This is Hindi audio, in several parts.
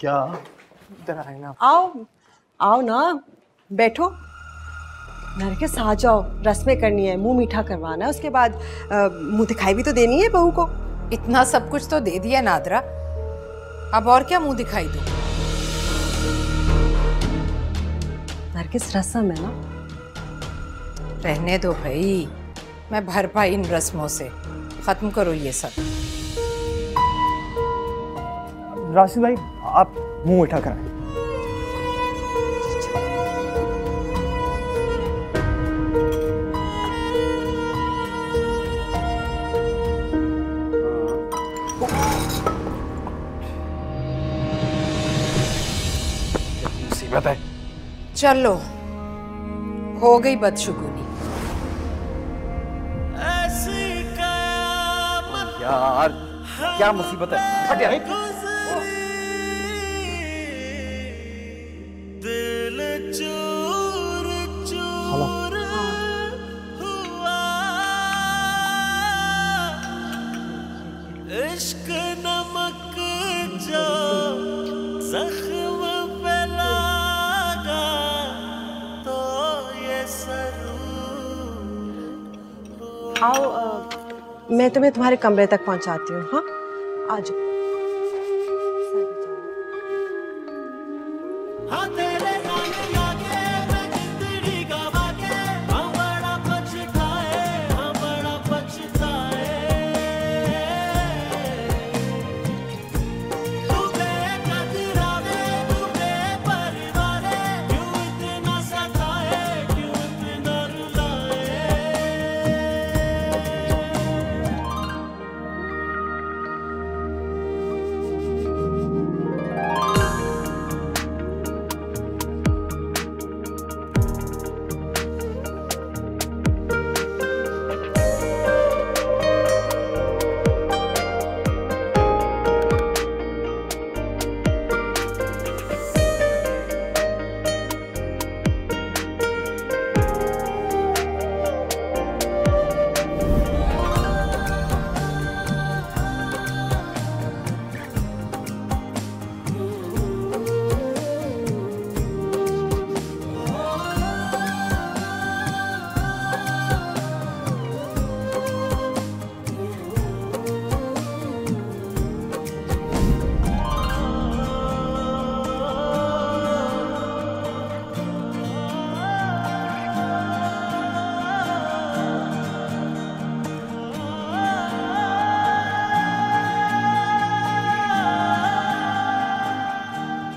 क्या इधर आए ना। आओ आओ ना, बैठो। नरगिस आ जाओ, रस्में करनी है, मुंह मीठा करवाना है, उसके बाद मुंह दिखाई भी तो देनी है बहू को। इतना सब कुछ तो दे दिया नादरा, अब और क्या मुंह दिखाई दूं? नरगिस रस्म है ना। रहने दो भाई, मैं भर पाई इन रस्मों से। खत्म करो ये सब। राशिद भाई आप मुंह मीठा कराएं। मुसीबत है। चलो, हो गई बदशुगुनी। यार क्या मुसीबत है, हट यार। इश्क नमक जो जख्म पे लगा तो ये सरूर। आओ, मैं तुम्हें तुम्हारे कमरे तक पहुंचाती हूँ। हाँ आ जाओ।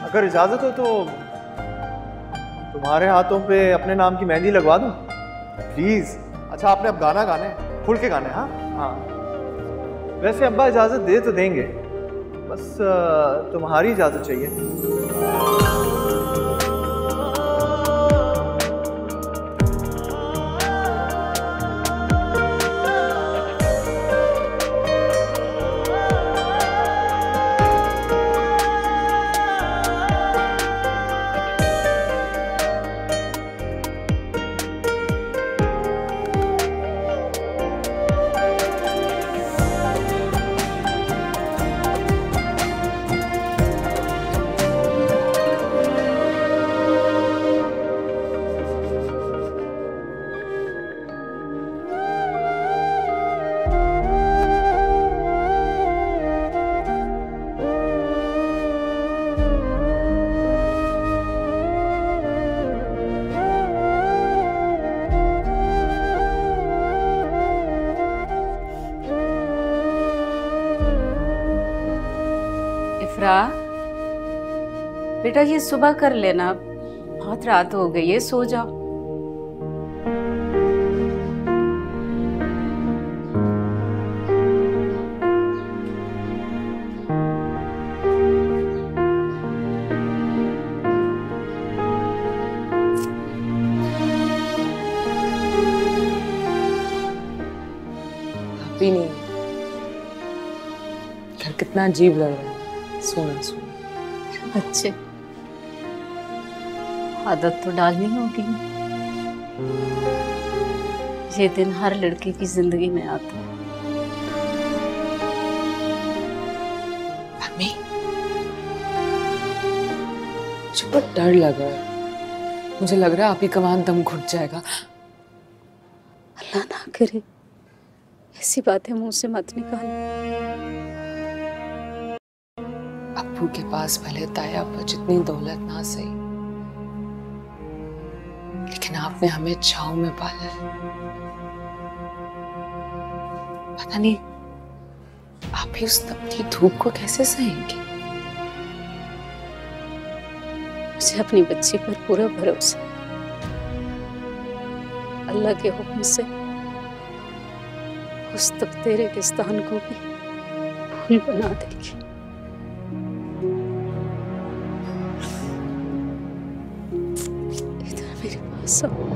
अगर इजाजत हो तो तुम्हारे हाथों पे अपने नाम की मेहंदी लगवा दूं प्लीज। अच्छा आपने अब गाना गाना है, खुल के गाना है। हाँ हाँ, वैसे अब्बा इजाजत दे तो देंगे, बस तुम्हारी इजाजत चाहिए। बेटा ये सुबह कर लेना, बहुत रात हो गई है, सो जाओ। अभी नहीं, घर कितना अजीब लग रहा है, सोना सोना। अच्छे, आदत तो डालनी होगी। ये दिन हर लड़के की जिंदगी में आता है। मम्मी मुझे बहुत डर लग रहा है। मुझे लग रहा है आप ही का वहां दम घुट जाएगा। अल्लाह ना करे, ऐसी बातें मुंह से मत निकाल। अब्बू के पास भले ताया पर जितनी दौलत ना सही, लेकिन आपने हमें छांव में पाला है। पता नहीं आप ही उस तपती धूप को कैसे सहेंगे। मुझे अपनी बच्ची पर पूरा भरोसा, अल्लाह के हुक्म से उस तपते रेगिस्तान को भी फूल बना देगी। इधर मेरे पास आओ।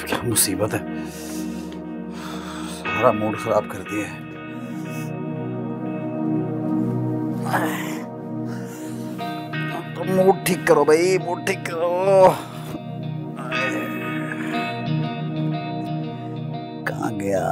क्या मुसीबत है, सारा मूड खराब कर दिया है। तो मूड ठीक करो भाई, मूड ठीक करो। कहाँ गया?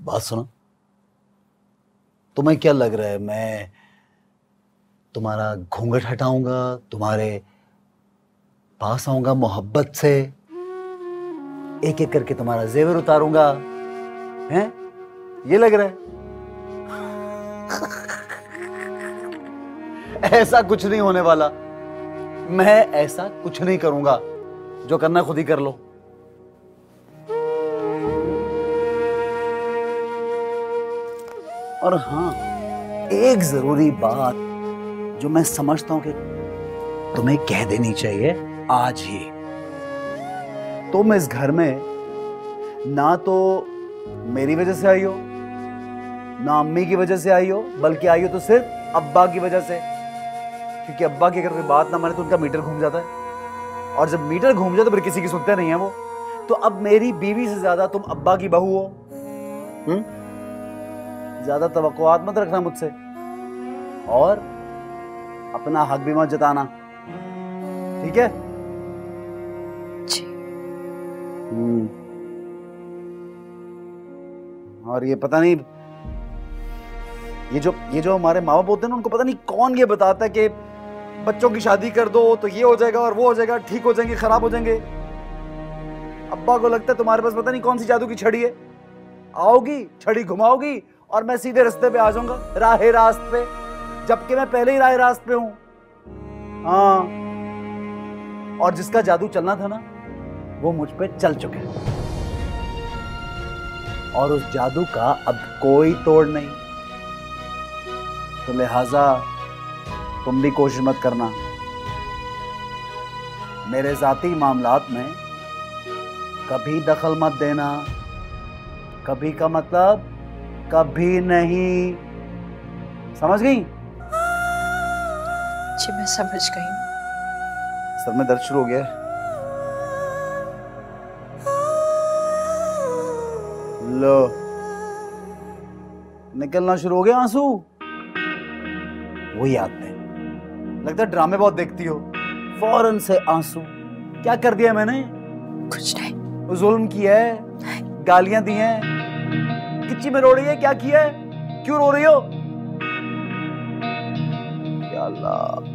बात सुनो, तुम्हें क्या लग रहा है मैं तुम्हारा घूंघट हटाऊंगा, तुम्हारे पास आऊंगा, मोहब्बत से एक एक करके तुम्हारा जेवर उतारूंगा, हैं? ये लग रहा है? ऐसा कुछ नहीं होने वाला। मैं ऐसा कुछ नहीं करूंगा। जो करना खुद ही कर लो। और हाँ, एक जरूरी बात जो मैं समझता हूं कि तुम्हें कह देनी चाहिए आज ही। तुम इस घर में ना तो मेरी वजह से आई हो, ना अम्मी की वजह से आई हो, बल्कि आई हो तो सिर्फ अब्बा की वजह से। क्योंकि अब्बा की अगर कोई बात ना माने तो उनका मीटर घूम जाता है, और जब मीटर घूम जाए तो फिर किसी की सुनते नहीं है वो। तो अब मेरी बीवी से ज्यादा तुम अब्बा की बहू हो। ज्यादा तवक्कुआत मत रखना मुझसे, और अपना हक भी मत जताना, ठीक है? जी। और ये पता नहीं, ये जो हमारे माँ बाप होते हैं ना, उनको पता नहीं कौन ये बताता है कि बच्चों की शादी कर दो तो ये हो जाएगा और वो हो जाएगा, ठीक हो जाएंगे, खराब हो जाएंगे। अब्बा को लगता है तुम्हारे पास पता नहीं कौन सी जादू की छड़ी है, आओगी छड़ी घुमाओगी और मैं सीधे रास्ते पे आ जाऊंगा, राहे रास्त पे, जबकि मैं पहले ही राहे रास्त पे हूं। हाँ, और जिसका जादू चलना था ना, वो मुझ पे चल चुके हैं, और उस जादू का अब कोई तोड़ नहीं। तो लिहाजा तुम भी कोशिश मत करना मेरे जाती मामलात में कभी दखल मत देना। कभी का मतलब कभी नहीं, समझ गई? जी मैं समझ गई। सर में दर्द शुरू हो गया है। लो, निकलना शुरू हो गया आंसू। वही आते हैं, लगता है ड्रामे बहुत देखती हो, फौरन से आंसू। क्या कर दिया मैंने? कुछ नहीं। जुल्म किया है, गालियां दी हैं, किच्ची में रो रही है, क्या किया है, क्यों रो रही हो? या अल्लाह।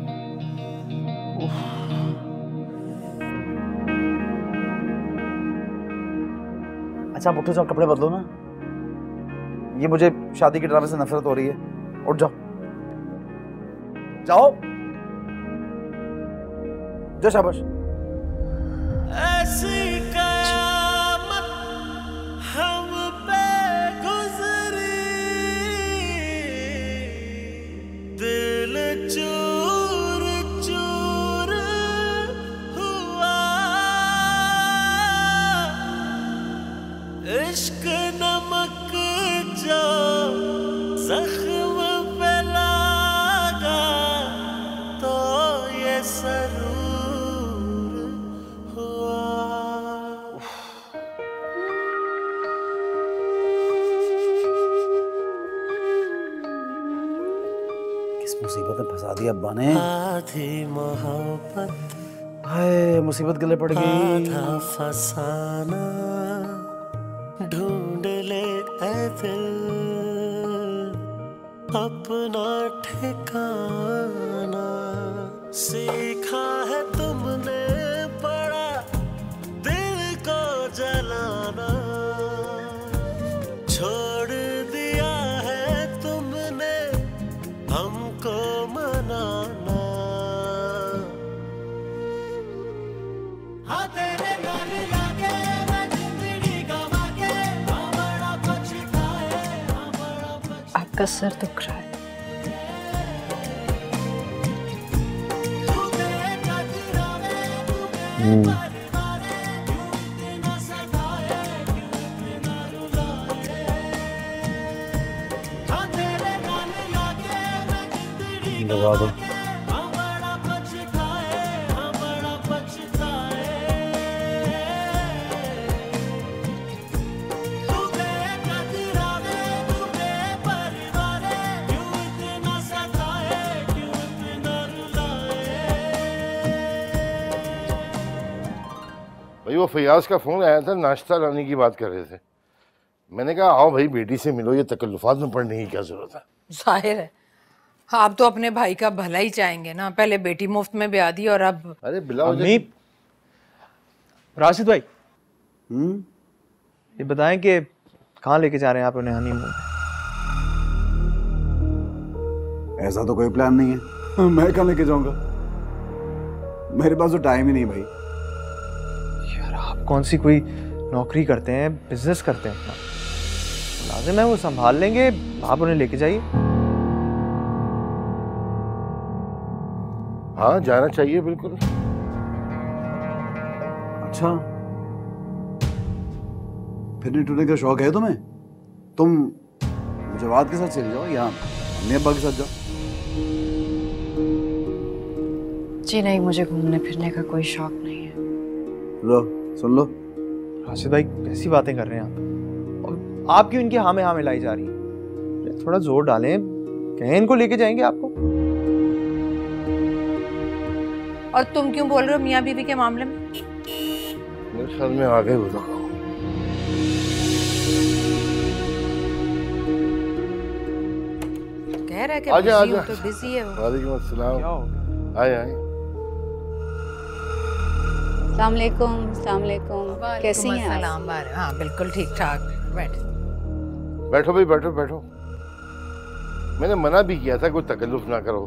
अच्छा आप उठो, जाओ कपड़े बदलो ना। ये मुझे शादी के ड्रामे से नफरत हो रही है। उठ जाओ, जाओ, जो शाबाश। ऐसी कयामत हम पे गुजरी, दिल चूर चूर हुआ, इश्क नमक जो जख्म पे लगा तो ये सरूर हुआ। किस मुसीबत में फंसा दिया अब्बा ने। आधी मोहब्बत हाय, मुसीबत गले पड़ गई। आधा फसाना, ढूंढ ले ऐ दिल अपना ठिकाना। सीखा है तुमने बड़ा दिल को जलाना, छोड़ दिया है तुमने हमको मनाना। हाँ तेरे गाल लागे मैं जिंदगी गवा के, हाँ बड़ा पछताए, हाँ बड़ा पछताए। आपका सर दुख रहा है। लगा दो। भाई वो फयाज का फोन आया था, नाश्ता लाने की बात कर रहे थे। मैंने कहा आओ भाई बेटी से मिलो, ये तकल्लुफात में पड़ने की क्या जरूरत है। जाहिर है आप तो अपने भाई का भला ही चाहेंगे ना, पहले बेटी मुफ्त में ब्याह दी और अब। अरे बिला अम्मी, राशिद भाई ये बताएं कि कहाँ लेके जा रहे हैं आप उन्हें हनीमून? ऐसा तो कोई प्लान नहीं है। मैं कहाँ लेके जाऊंगा, मेरे पास तो टाइम ही नहीं भाई। यार आप कौन सी कोई नौकरी करते हैं, बिजनेस करते हैं? लाजिम है वो संभाल लेंगे, आप उन्हें लेके जाइए। हाँ जाना चाहिए बिल्कुल। अच्छा फिरने टूरने का शौक है तुम्हें? तुम जवाद के साथ चले जाओ या अम्मी अब्बा के साथ जाओ। जी नहीं, मुझे घूमने फिरने का कोई शौक नहीं है। लो सुन लो। राशिद भाई कैसी बातें कर रहे हैं आप? और आप क्यों इनकी हाँ में हाँ मिलाई जा रही हैं? थोड़ा जोर डालें, कहीं इनको लेके जाएंगे आपको। और तुम क्यों बोल रहे हो मियाँ बीवी के मामले में? मेरे ख्याल में आ गए वो लोग। कह रहा है कि आजा, बिजी हूँ आजा। तो बिजी है वो। वालेकुम अस्सलाम। क्या हो गया? आए आए। अस्सलाम वालेकुम, कैसी हैं आप? सलाम बार। हाँ बिल्कुल ठीक ठाक। बैठ। बैठो भाई बैठो बैठो। मैंने मना भी किया था कोई तकल्लुफ ना करो।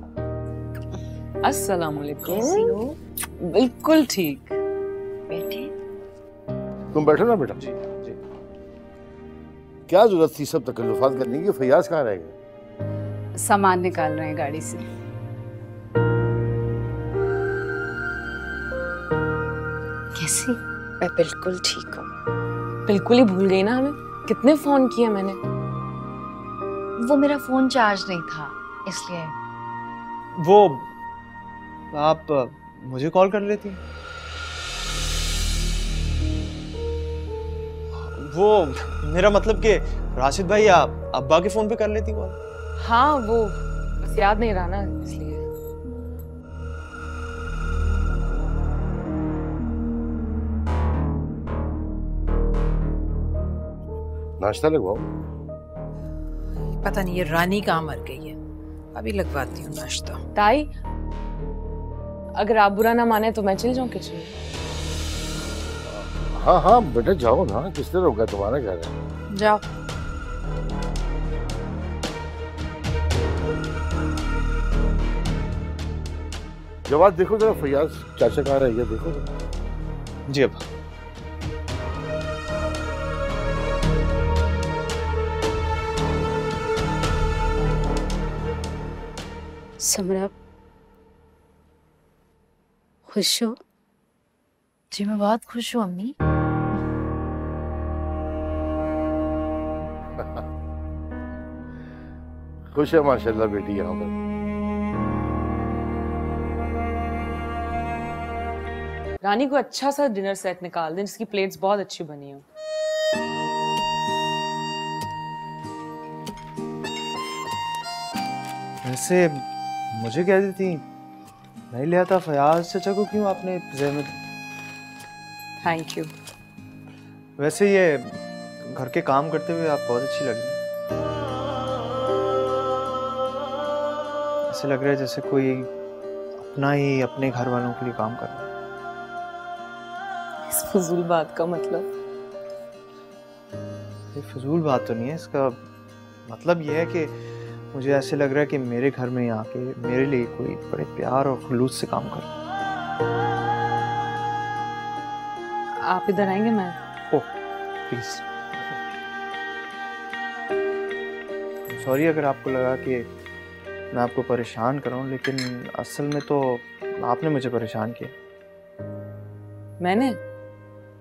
अस्सलाम वालेकुम। बिल्कुल ठीक। बैठे। तुम बैठो ना बेटा। जी जी। क्या जरूरत थी सब तकल्लुफात करने की? फैयाज कहाँ रह गए? सामान निकाल रहे हैं गाड़ी से। कैसी? मैं बिल्कुल ठीक हूँ। बिल्कुल ही भूल गई ना हमें। कितने फोन किए मैंने। वो मेरा फोन चार्ज नहीं था इसलिए। वो आप मुझे कॉल कर लेती? वो मेरा मतलब कि राशिद भाई आप अब्बा के फोन पे कर लेती कॉल? हाँ वो बस याद नहीं रहा ना इसलिए। नाश्ता लगवाओ। पता नहीं ये रानी कहाँ मर गई है, अभी लगवाती हूँ नाश्ता। ताई अगर आप बुरा ना माने तो मैं चल जाऊँ किचन में। हाँ हाँ बेटा जाओ ना, किसने रोका? तुम्हारा घर है। जाओ। जवाब देखो जरा, फैयाज चाचा कहाँ रह गया देखो। जी अब्बा। समरा खुश हो? जी मैं बहुत खुश हूँ अम्मी। खुश है माशाल्लाह बेटी यहाँ पर। रानी को अच्छा सा डिनर सेट निकाल दें जिसकी प्लेट्स बहुत अच्छी बनी हो। वैसे मुझे कह देती, नहीं लिया था फयाज चाचा को, क्यों आपने ज़हमत? Thank you. वैसे ये घर के काम करते हुए आप बहुत अच्छी लग रही हैं। ऐसे लग रहा है जैसे कोई अपना ही अपने घर वालों के लिए काम कर रहा है। इस फजूल बात का मतलब? ये फजूल बात तो नहीं है, इसका मतलब ये है कि मुझे ऐसे लग रहा है कि मेरे घर में आके मेरे लिए कोई बड़े प्यार और खुलूस से काम कर रहा है। आप इधर आएंगे? मैं ओह प्लीज। सॉरी अगर आपको लगा कि मैं आपको परेशान कर रहा हूँ, लेकिन असल में तो आपने मुझे परेशान किया। मैंने?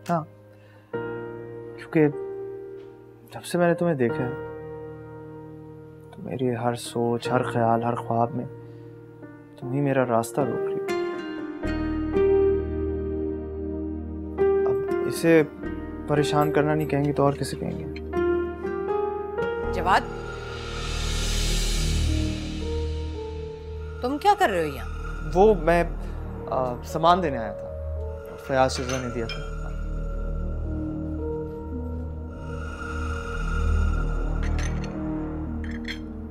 हाँ, क्योंकि जब से मैंने तुम्हें देखा है तो मेरी हर सोच, हर ख्याल, हर ख्वाब में तुम ही मेरा रास्ता रोक रही हो। अब इसे परेशान करना नहीं कहेंगे तो और किसे कहेंगे? जवाद तुम क्या कर रहे हो यहाँ? वो मैं सामान देने आया था, फयाज चाचा ने दिया था।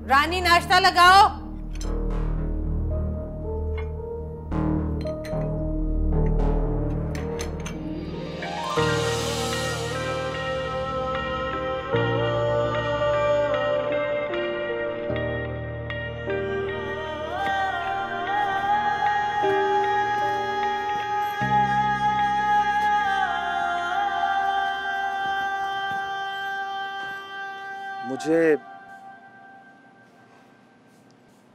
रानी नाश्ता लगाओ। मुझे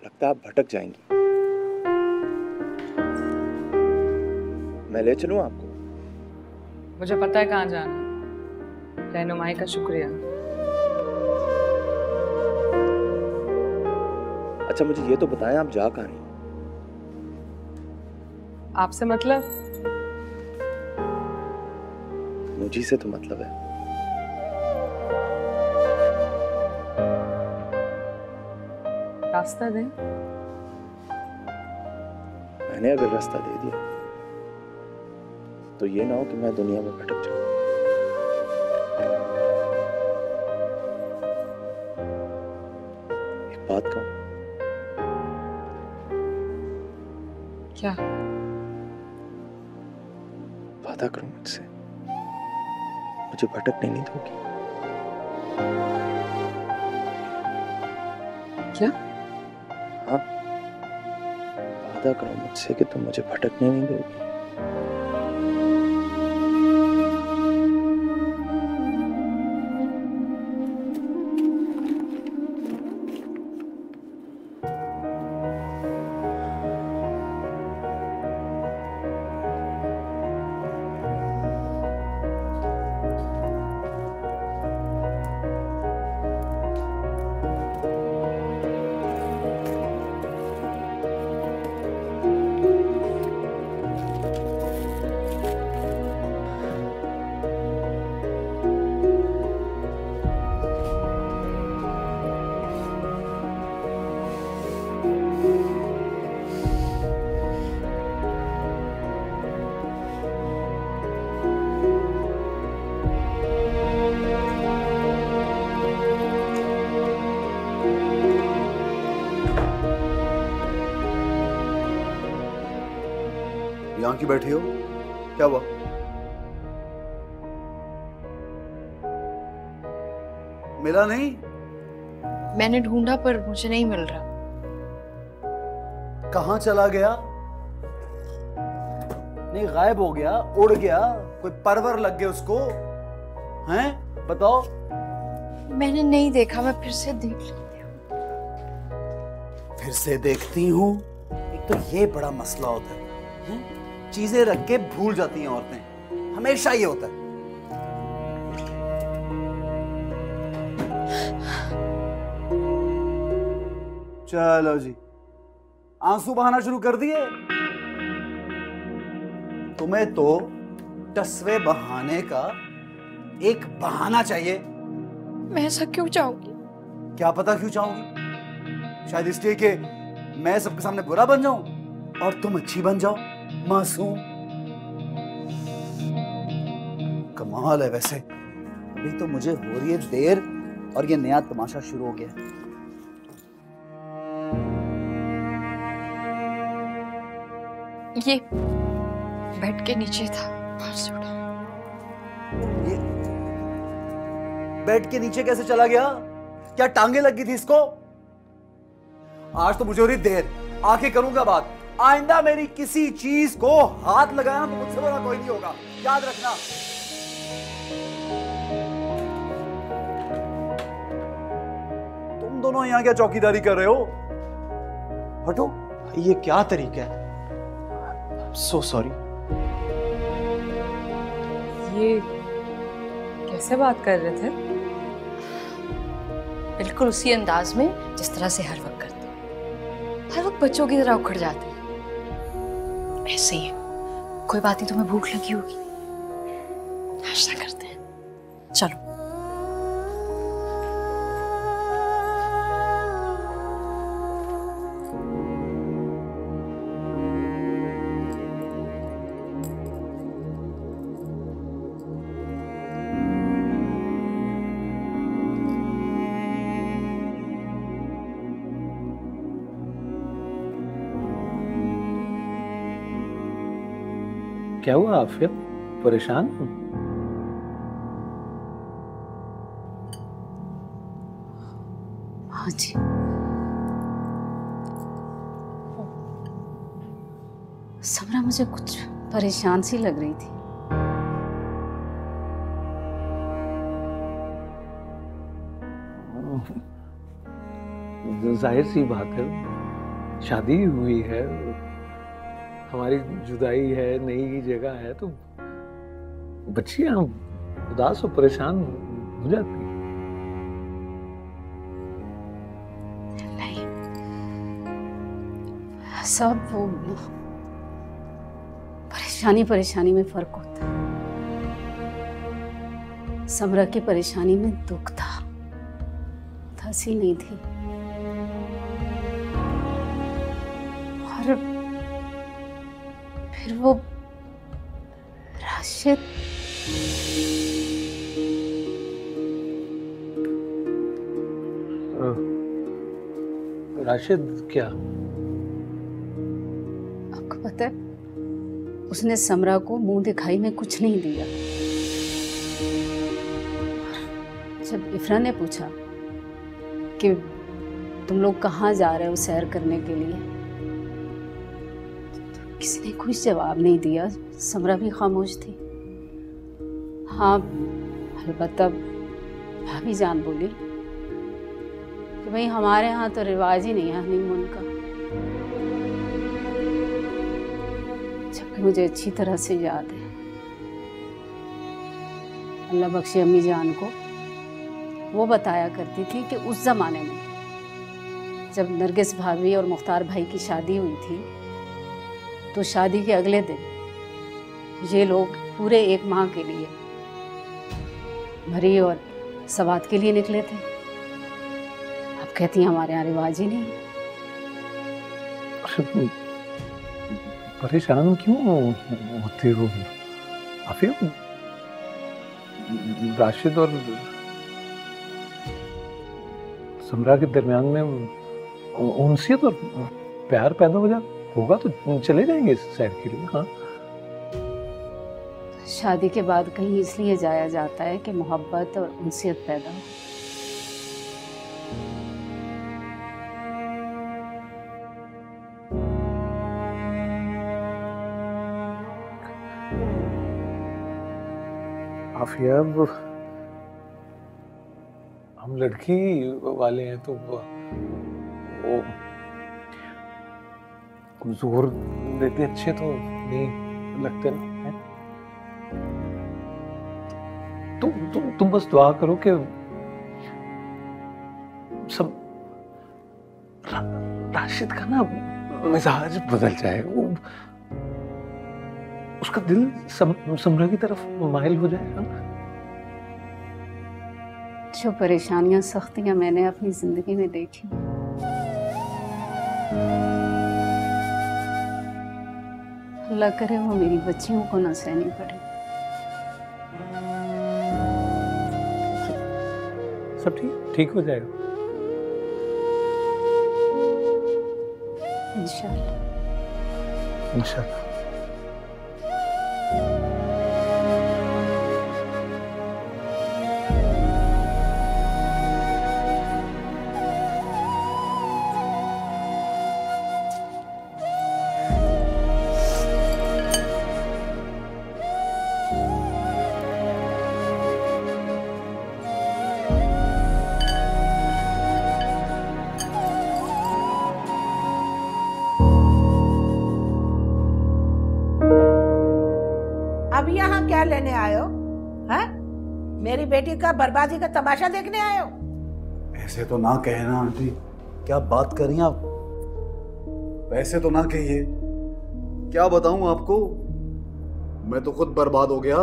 लगता है आप भटक जाएंगी। मैं ले चलूं आपको? मुझे पता है कहाँ जाना है। रहनुमाई का शुक्रिया। अच्छा मुझे ये तो बताएं आप जा कहाँ रही हैं? आपसे मतलब? मुझी से तो मतलब है। रास्ता दें। मैंने अगर रास्ता दे दिया तो ये ना हो कि मैं दुनिया में भटक जाऊं। एक बात कहूं? क्या? वादा करो मुझसे, मुझे भटकने नहीं दोगी। क्या? हाँ, वादा करो मुझसे कि तुम मुझे भटकने नहीं दोगी। यहाँ की बैठी हो, क्या हुआ? मिला नहीं? मैंने ढूंढा पर मुझे नहीं मिल रहा। कहाँ चला गया? नहीं गायब हो गया, उड़ गया, कोई परवर लग गया उसको? हैं? बताओ। मैंने नहीं देखा, मैं फिर से देख लेती हूँ। फिर से देखती हूँ? एक तो ये बड़ा मसला होता है, चीजें रख के भूल जाती हैं औरतें, हमेशा ये होता है। चलो जी, आंसू बहाना शुरू कर दिए। तुम्हें तो टसवे बहाने का एक बहाना चाहिए। मैं ऐसा क्यों चाहूंगी? क्या पता क्यों चाहूंगी? शायद इसलिए कि मैं सबके सामने बुरा बन जाऊं और तुम अच्छी बन जाओ, मासूम। कमाल है वैसे, अभी तो मुझे हो रही है देर और ये नया तमाशा शुरू हो गया। ये बेड के नीचे था, बाहर से उठा। ये बेड के नीचे कैसे चला गया? क्या टांगे लग गई थी इसको? आज तो मुझे हो रही देर, आके करूंगा बात। आइंदा मेरी किसी चीज को हाथ लगाना तो मुझसे बड़ा कोई नहीं होगा, याद रखना। तुम दोनों यहां क्या चौकीदारी कर रहे हो? हटो। ये क्या तरीका है? So sorry. ये कैसे बात कर रहे थे? बिल्कुल उसी अंदाज में जिस तरह से हर वक्त करते हैं। हर वक्त बच्चों की तरह उखड़ जाते हैं। ऐसे ही है। कोई बात नहीं, तुम्हें भूख लगी होगी, नाश्ता करते हैं, चलो। क्या हुआ आफिया, परेशान हो? हाँ जी, समरा मुझे कुछ परेशान सी लग रही थी। जाहिर सी बात है, शादी हुई है, हमारी जुदाई है, नई जगह है, तो बच्चियां उदास और परेशान हो जाती हैं। नहीं, सब वो परेशानी में फर्क होता है। समरा की परेशानी में दुख था, हंसी नहीं थी। और फिर वो राशिद, राशिद क्या? आपको पता है, उसने समरा को मुंह दिखाई में कुछ नहीं दिया। जब इफ्रा ने पूछा कि तुम लोग कहाँ जा रहे हो सैर करने के लिए, तो किसी ने कोई जवाब नहीं दिया। समरा भी खामोश थी। हाँ, अलबत्ता भाभी जान बोली कि भाई हमारे यहाँ तो रिवाज ही नहीं है हनीमून का। जबकि मुझे अच्छी तरह से याद है, अल्लाह बख्शे अम्मी जान को, वो बताया करती थी कि उस जमाने में जब नरगिस भाभी और मुख्तार भाई की शादी हुई थी, तो शादी के अगले दिन ये लोग पूरे 1 माह के लिए भरी और सवात के लिए निकले थे। अब कहती हैं हमारे यहाँ रिवाज ही नहीं। परेशान क्यों होते हो आफिया? राशिद और समरा के दरमियान में उनसे तो प्यार पैदा होगा तो चले जाएंगे सैर के लिए। हाँ, शादी के बाद कहीं इसलिए जाया जाता है कि मोहब्बत और उनसियत पैदा हो। आफिया, हम लड़की वाले हैं तो वो जोर देते अच्छे तो नहीं लगते ना। तुम बस दुआ करो कि सब राशिद का ना मिजाज बदल जाए, वो उसका दिल समरा की तरफ माइल हो जाएगा। जो परेशानियां सख्तियां मैंने अपनी जिंदगी में देखी, अल्लाह करे वो मेरी बच्चियों को ना सहनी पड़े। सब ठीक हो जाएगा इंशाअल्लाह। इंशाअल्लाह। अब यहाँ क्या लेने आए हो? हाँ? मेरी बेटी का बर्बादी का तमाशा देखने आए हो? ऐसे तो ना कहना आंटी, क्या बात कर रही हैं आप? वैसे तो ना कहिए। क्या बताऊं आपको, मैं तो खुद बर्बाद हो गया।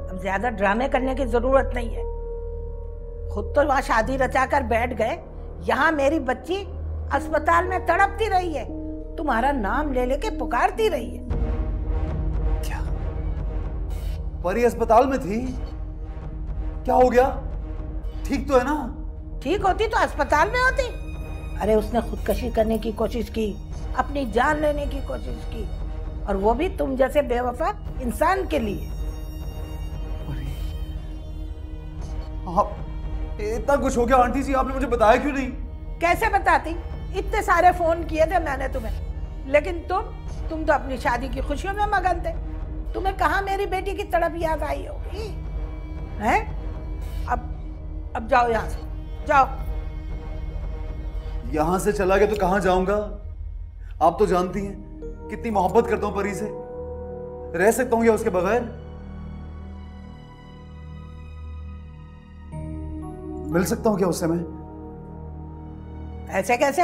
अब ज्यादा ड्रामे करने की जरूरत नहीं है। खुद तो वहाँ शादी रचाकर बैठ गए, यहाँ मेरी बच्ची अस्पताल में तड़पती रही है, तुम्हारा नाम ले लेके पुकारती रही है। क्या परी अस्पताल में थी? क्या हो गया? ठीक तो है ना? ठीक होती तो अस्पताल में होती? अरे उसने खुदकशी करने की कोशिश की, अपनी जान लेने की कोशिश की, और वो भी तुम जैसे बेवफा इंसान के लिए। आप इतना कुछ हो गया आंटी जी, आपने मुझे बताया क्यों नहीं? कैसे बताती, इतने सारे फोन किए थे मैंने तुम्हें, लेकिन तुम तो अपनी शादी की खुशियों में मगन थे। तुम्हें कहाँ मेरी बेटी की तड़प याद आई होगी? हैं? अब जाओ यहाँ से, जाओ। यहां से चला गया तो कहां जाऊंगा? आप तो जानती हैं कितनी मोहब्बत करता हूं परी से। रह सकता हूं क्या उसके बगैर? मिल सकता हूं क्या उससे मैं? ऐसे कैसे?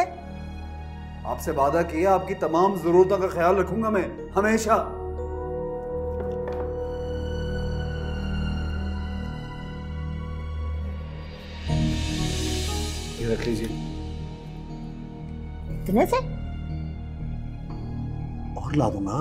आपसे वादा किया आपकी तमाम जरूरतों का ख्याल रखूंगा मैं हमेशा। ये रख लीजिए। इतने से? और ला दूंगा।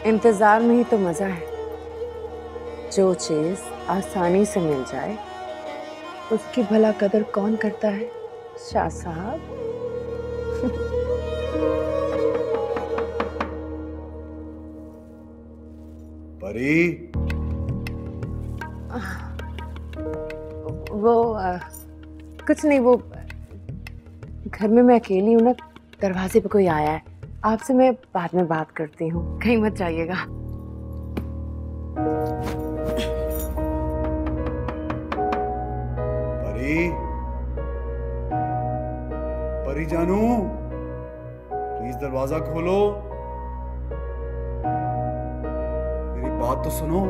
इंतजार में ही तो मजा है। जो चीज आसानी से मिल जाए उसकी भला कदर कौन करता है शाह साहब? परी, वो कुछ नहीं, वो घर में मैं अकेली हूँ ना, दरवाजे पे कोई आया है। आपसे मैं बाद में बात करती हूँ, कहीं मत जाइएगा। परी जानू, प्लीज दरवाजा खोलो, मेरी बात तो सुनो।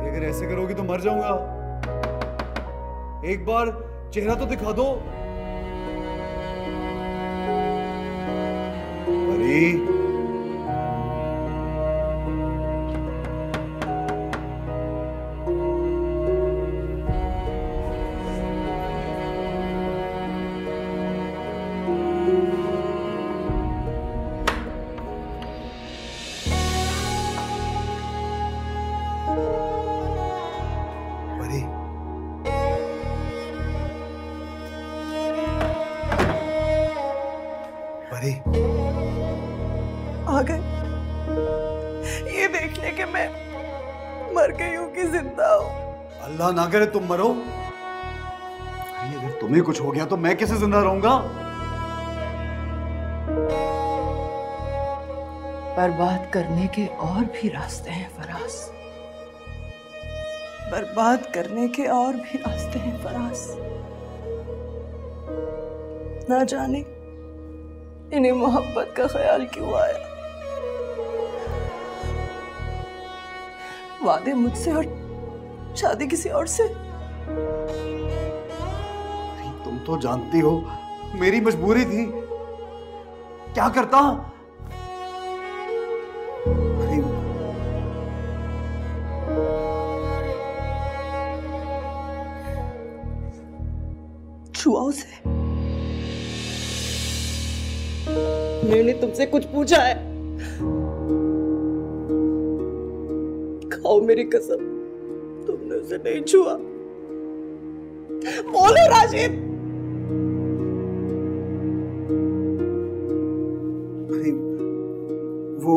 अगर ऐसे करोगी तो मर जाऊंगा। एक बार चेहरा तो दिखा दो परी। आ गए ये देखने के मैं मर गई हूं कि जिंदा हूं। अल्लाह ना करे तुम मरो। अगर तुम्हें कुछ हो गया तो मैं कैसे जिंदा रहूंगा? बर्बाद करने के और भी रास्ते हैं फराज, बर्बाद करने के और भी रास्ते हैं फराज। ना जाने इन्हें मोहब्बत का ख्याल क्यों आया। वादे मुझसे और शादी किसी और से। तुम तो जानती हो मेरी मजबूरी थी, क्या करता। छुआ उसे। मैंने तुमसे कुछ पूछा है? खाओ मेरी कसम, तुमने उसे नहीं छुआ। बोलो राशिद। वो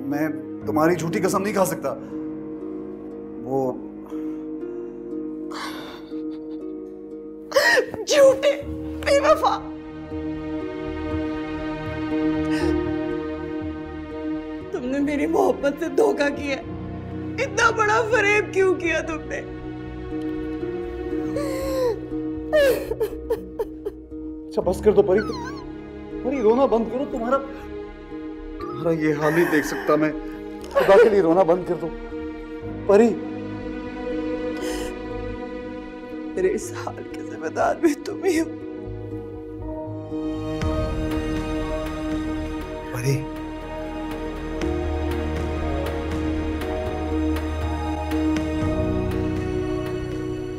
मैं तुम्हारी झूठी कसम नहीं खा सकता। वो झूठे बेवफा। तुमने मेरी मोहब्बत से धोखा किया। इतना बड़ा फरेब क्यों किया तुमने? अच्छा बस कर दो परी, परी रोना बंद करो। तुम्हारा ये हाल नहीं देख सकता मैं। खुदा के लिए रोना बंद कर दो परी। मेरे इस हाल के जिम्मेदार भी तुम ही हो। परी,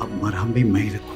अब मरहम भी मैं ही रखूं।